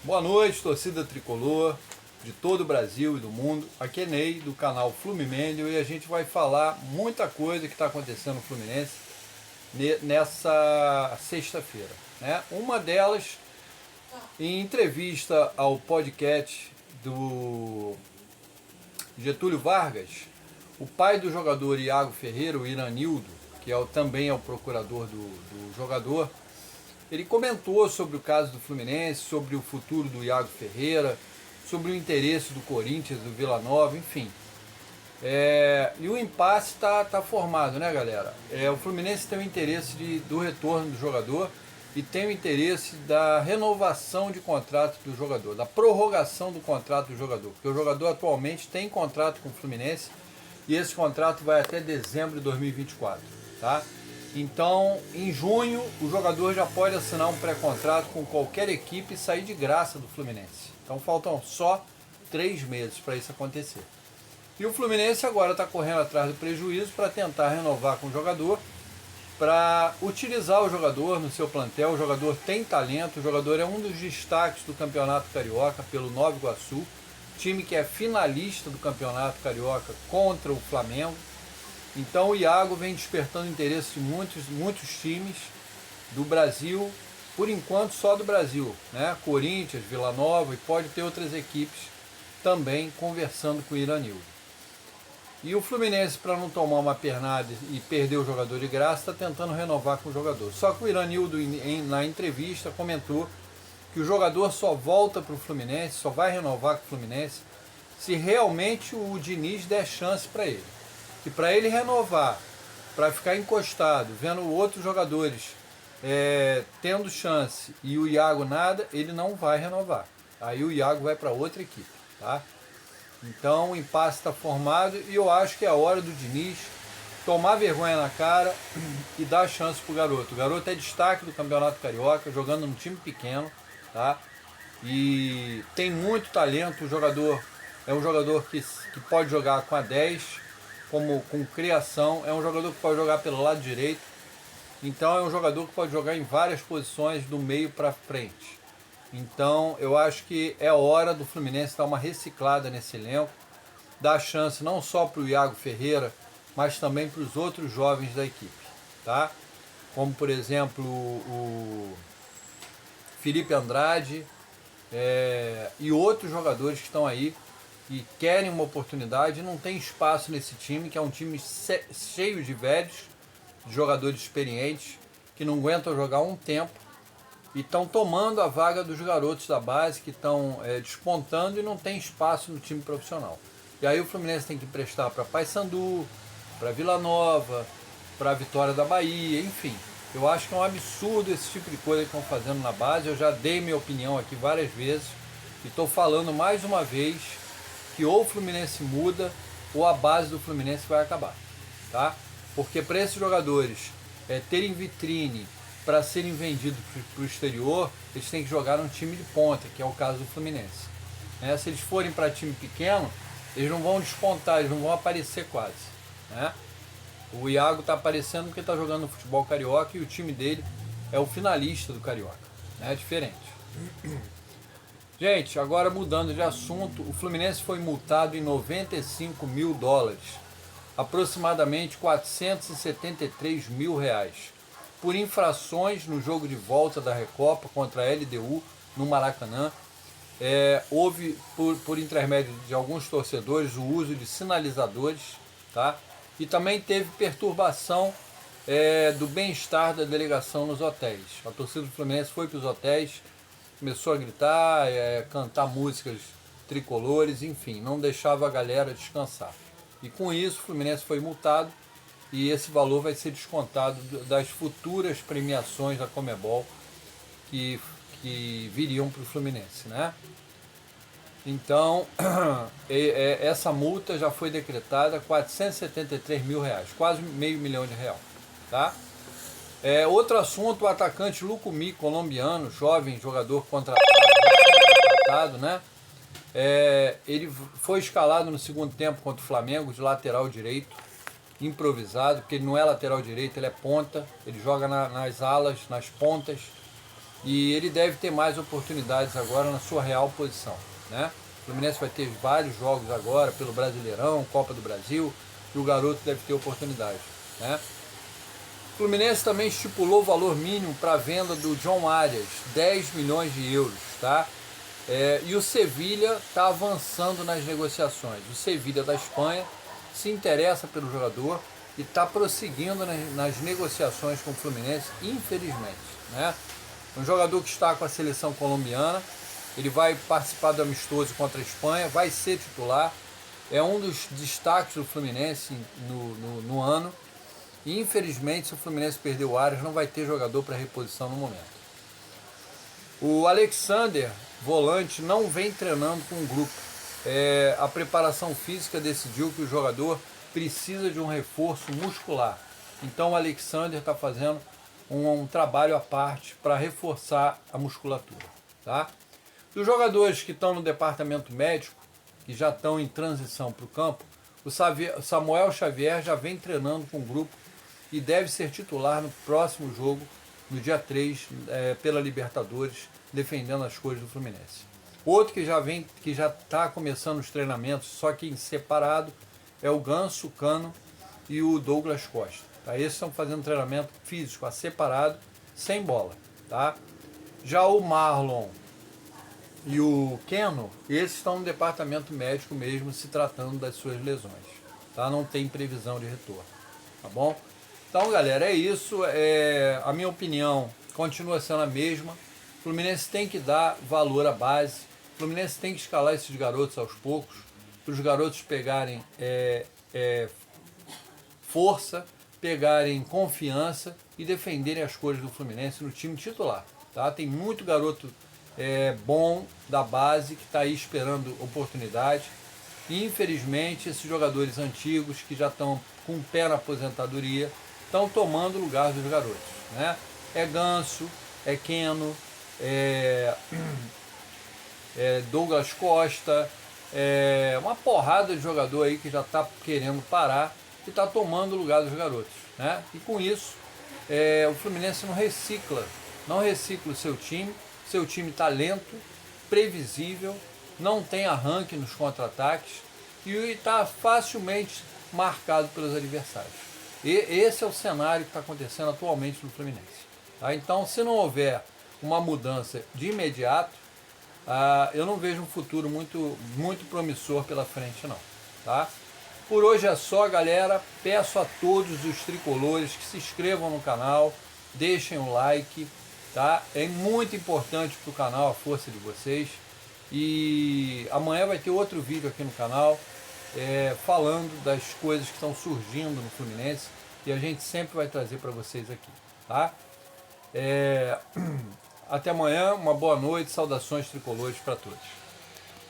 Boa noite, torcida tricolor de todo o Brasil e do mundo. Aqui é Ney, do canal Fluminense, e a gente vai falar muita coisa que está acontecendo no Fluminense nessa sexta-feira, né? Uma delas, em entrevista ao podcast do Getúlio Vargas, o pai do jogador Iago Ferreira, o Iranildo, que também é o procurador do jogador, ele comentou sobre o caso do Fluminense, sobre o futuro do Iago Ferreira, sobre o interesse do Corinthians, do Vila Nova, enfim. E o impasse está formado, né, galera? O Fluminense tem o interesse do retorno do jogador e tem o interesse da renovação de contrato do jogador, da prorrogação do contrato do jogador, porque o jogador atualmente tem contrato com o Fluminense e esse contrato vai até dezembro de 2024, tá? Então, em junho, o jogador já pode assinar um pré-contrato com qualquer equipe e sair de graça do Fluminense. Então, faltam só 3 meses para isso acontecer. E o Fluminense agora está correndo atrás do prejuízo para tentar renovar com o jogador, para utilizar o jogador no seu plantel. O jogador tem talento, o jogador é um dos destaques do Campeonato Carioca pelo Nova Iguaçu, time que é finalista do Campeonato Carioca contra o Flamengo. Então o Iago vem despertando interesse de muitos times do Brasil, por enquanto só do Brasil, né? Corinthians, Vila Nova, e pode ter outras equipes também conversando com o Iranildo. E o Fluminense, para não tomar uma pernada e perder o jogador de graça, está tentando renovar com o jogador. Só que o Iranildo, na entrevista, comentou que o jogador só volta para o Fluminense, só vai renovar com o Fluminense, se realmente o Diniz der chance para ele. Que para ele renovar, para ficar encostado, vendo outros jogadores tendo chance e o Iago nada, ele não vai renovar. Aí o Iago vai para outra equipe, tá? Então o impasse está formado e eu acho que é a hora do Diniz tomar vergonha na cara e dar chance pro garoto. O garoto é destaque do Campeonato Carioca, jogando num time pequeno, tá? E tem muito talento. O jogador é um jogador que pode jogar com a 10, com criação, é um jogador que pode jogar pelo lado direito, então é um jogador que pode jogar em várias posições do meio para frente. Então eu acho que é hora do Fluminense dar uma reciclada nesse elenco, dar chance não só para o Iago Ferreira, mas também para os outros jovens da equipe, tá? Como por exemplo o Felipe Andrade e outros jogadores que estão aí e querem uma oportunidade. Não tem espaço nesse time, que é um time cheio de velhos, de jogadores experientes, que não aguentam jogar um tempo e estão tomando a vaga dos garotos da base, que estão despontando e não tem espaço no time profissional. E aí o Fluminense tem que emprestar para Paysandu, para Vila Nova, para a Vitória da Bahia, enfim. Eu acho que é um absurdo esse tipo de coisa que estão fazendo na base. Eu já dei minha opinião aqui várias vezes e estou falando mais uma vez que ou o Fluminense muda ou a base do Fluminense vai acabar, tá? Porque para esses jogadores terem vitrine para serem vendidos para o exterior, eles têm que jogar num time de ponta, que é o caso do Fluminense. Se eles forem para time pequeno, eles não vão despontar, eles não vão aparecer quase, né? O Iago está aparecendo porque está jogando no futebol carioca e o time dele é o finalista do Carioca, é diferente. Gente, agora mudando de assunto, o Fluminense foi multado em $95 mil, aproximadamente R$473 mil, por infrações no jogo de volta da Recopa contra a LDU no Maracanã. Houve, por intermédio de alguns torcedores, o uso de sinalizadores, tá? E também teve perturbação do bem-estar da delegação nos hotéis. A torcida do Fluminense foi para os hotéis, começou a gritar, cantar músicas tricolores, enfim, não deixava a galera descansar. E com isso o Fluminense foi multado e esse valor vai ser descontado das futuras premiações da Conmebol que viriam para o Fluminense, né? Então, essa multa já foi decretada, R$473 mil, quase R$500 mil, tá? Outro assunto, o atacante Lucumí, colombiano, jovem jogador contratado, né? Ele foi escalado no segundo tempo contra o Flamengo de lateral direito, improvisado, porque ele não é lateral direito, ele é ponta, ele joga nas alas, nas pontas. e ele deve ter mais oportunidades agora na sua real posição, né? O Fluminense vai ter vários jogos agora pelo Brasileirão, Copa do Brasil, e o garoto deve ter oportunidade, né? O Fluminense também estipulou o valor mínimo para a venda do John Arias, 10 milhões de euros, tá? E o Sevilha está avançando nas negociações. O Sevilha da Espanha se interessa pelo jogador e está prosseguindo nas negociações com o Fluminense, infelizmente, né? Um jogador que está com a seleção colombiana, ele vai participar do amistoso contra a Espanha, vai ser titular, é um dos destaques do Fluminense no ano, e infelizmente, se o Fluminense perder o Arias, não vai ter jogador para reposição no momento. O Alexander, volante, não vem treinando com o grupo. A preparação física decidiu que o jogador precisa de um reforço muscular. Então o Alexander está fazendo um trabalho à parte para reforçar a musculatura. Tá? Dos jogadores que estão no departamento médico, que já estão em transição para o campo, o Samuel Xavier já vem treinando com o grupo e deve ser titular no próximo jogo, no dia 3, pela Libertadores, defendendo as cores do Fluminense. Outro que já está começando os treinamentos, só que em separado, é o Ganso, Cano e o Douglas Costa. Tá? Esses estão fazendo treinamento físico a separado, sem bola. Tá? Já o Marlon e o Keno, esses estão no departamento médico mesmo, se tratando das suas lesões. Tá? Não tem previsão de retorno. Tá bom? Então, galera, é isso. A minha opinião continua sendo a mesma. O Fluminense tem que dar valor à base. O Fluminense tem que escalar esses garotos aos poucos, para os garotos pegarem força, pegarem confiança e defenderem as cores do Fluminense no time titular. Tá? Tem muito garoto bom da base que está aí esperando oportunidade. E, infelizmente, esses jogadores antigos que já estão com o pé na aposentadoria estão tomando o lugar dos garotos, né? Ganso, Keno, Douglas Costa, uma porrada de jogador aí que já está querendo parar e está tomando o lugar dos garotos, né? E com isso, o Fluminense não recicla o seu time está lento, previsível, não tem arranque nos contra-ataques e está facilmente marcado pelos adversários. E esse é o cenário que está acontecendo atualmente no Fluminense. Tá? Então, se não houver uma mudança de imediato, eu não vejo um futuro muito promissor pela frente, não. Tá? Por hoje é só, galera. Peço a todos os tricolores que se inscrevam no canal, deixem um like. Tá? É muito importante para o canal a força de vocês. E amanhã vai ter outro vídeo aqui no canal falando das coisas que estão surgindo no Fluminense e a gente sempre vai trazer para vocês aqui. Tá? Até amanhã, uma boa noite, saudações tricolores para todos.